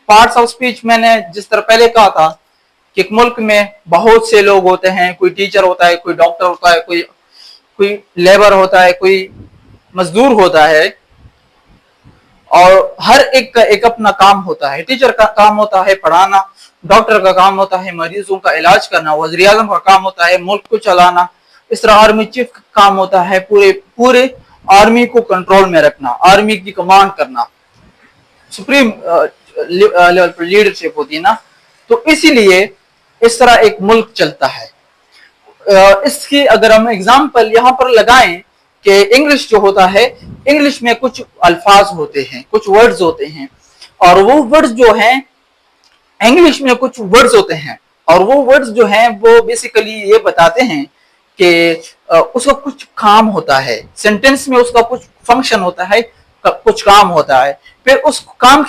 Parts of speech मैंने जिस तरह पहले कहा था कि एक मुल्क में बहुत से लोग होते हैं, कोई टीचर होता है, कोई डॉक्टर होता है, कोई लेबर होता है, कोई मजदूर होता है, और हर एक का एक अपना काम होता है। टीचर का काम होता है पढ़ाना, डॉक्टर का काम होता है मरीजों का इलाज करना, वज़ीर आज़म का काम होता है मुल्क को चलाना, इस तरह आर्मी चीफ का काम होता है पूरे आर्मी को कंट्रोल में रखना, आर्मी की कमांड करना, सुप्रीम लेवल पर लीडरशिप होती है ना। तो इसीलिए इस तरह एक मुल्क चलता है। इसकी अगर हम एग्जाम्पल यहाँ पर लगाएं कि इंग्लिश जो होता है, इंग्लिश में कुछ अल्फाज होते हैं, कुछ वर्ड्स होते हैं, और वो वर्ड्स जो हैं इंग्लिश में कुछ वर्ड्स होते हैं, और वो वर्ड्स जो हैं वो बेसिकली ये बताते हैं कि उसका कुछ काम होता है, सेंटेंस में उसका कुछ फंक्शन होता है, कुछ काम होता है, फिर उस काम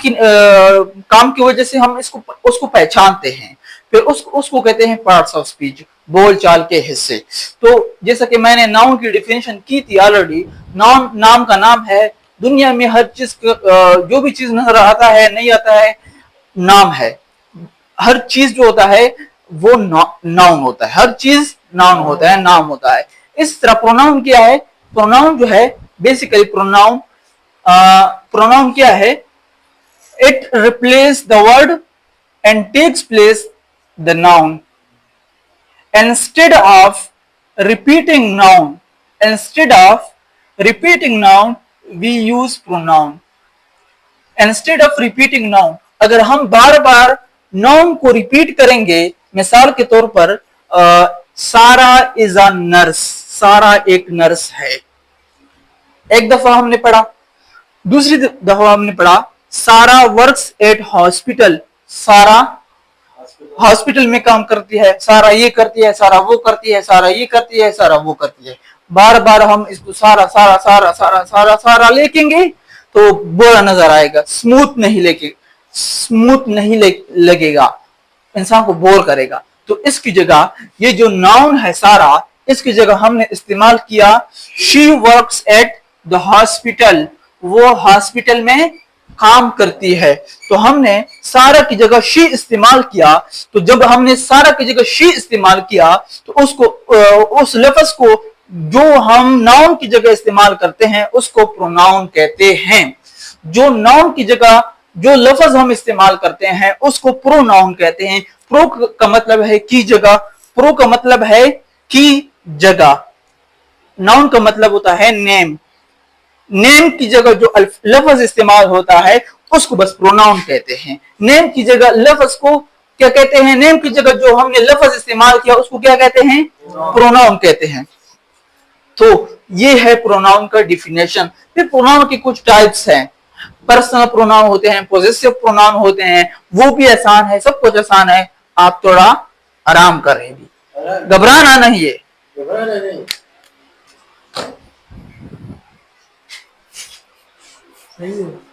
की वजह से हम उसको पहचानते हैं, फिर उसको कहते हैं पार्ट्स ऑफ स्पीच, बोल चाल के हिस्से। तो जैसा कि मैंने नाउन की डिफिनेशन की थी ऑलरेडी, नाम का नाम है, दुनिया में हर चीज जो भी चीज नजर आता है नहीं आता है, नाम है। हर चीज जो होता है वो नाउन होता है, हर चीज नाउन होता है, नाम होता है। इस तरह प्रोनाउन क्या है? प्रोनाउन जो है बेसिकली प्रोनाउन क्या है? It replace the word and takes place the noun instead of repeating noun we use pronoun instead of repeating noun। अगर हम बार बार नाउन को रिपीट करेंगे, मिसाल के तौर पर सारा इज अ नर्स, सारा एक नर्स है, एक दफा हमने पढ़ा, दूसरी दफा हमने पढ़ा सारा वर्क्स एट हॉस्पिटल, सारा हॉस्पिटल में काम करती है, सारा ये करती है, सारा वो करती है, सारा ये करती है, सारा वो करती है। बार बार हम इसको सारा सारा सारा सारा सारा सारा लिखेंगे तो बुरा नजर आएगा, स्मूथ नहीं लगेगा, इंसान को बोर करेगा। तो इसकी जगह ये जो नाउन है सारा, इसकी जगह हमने इस्तेमाल किया she works at the hospital, वो हॉस्पिटल में काम करती है। तो हमने सारा की जगह शी इस्तेमाल किया। तो जब हमने सारा की जगह शी इस्तेमाल किया तो उसको उस लफ्ज को जो हम नाउन की जगह इस्तेमाल करते हैं उसको प्रोनाउन कहते हैं। जो नाउन की जगह जो लफ्ज हम इस्तेमाल करते हैं उसको प्रोनाउन कहते हैं। प्रो का मतलब है की जगह, प्रो का मतलब है की जगह, नाउन का मतलब होता है नेम। नेम की जगह जो लफ्ज इस्तेमाल होता है उसको बस प्रोनाउन कहते हैं। नेम की जगह लफ्ज को क्या कहते हैं? नेम की जगह जो हमने लफ्ज इस्तेमाल किया उसको क्या कहते हैं? प्रोनाउन कहते हैं। तो ये है प्रोनाउन का डिफिनेशन। फिर प्रोनाउन की कुछ टाइप्स हैं, पर्सनल प्रोनाउन होते हैं, पॉजेसिव प्रोनाउन होते हैं, वो भी आसान है, सब कुछ आसान है। आप थोड़ा आराम करेंगे, घबराना नहीं है। सही है।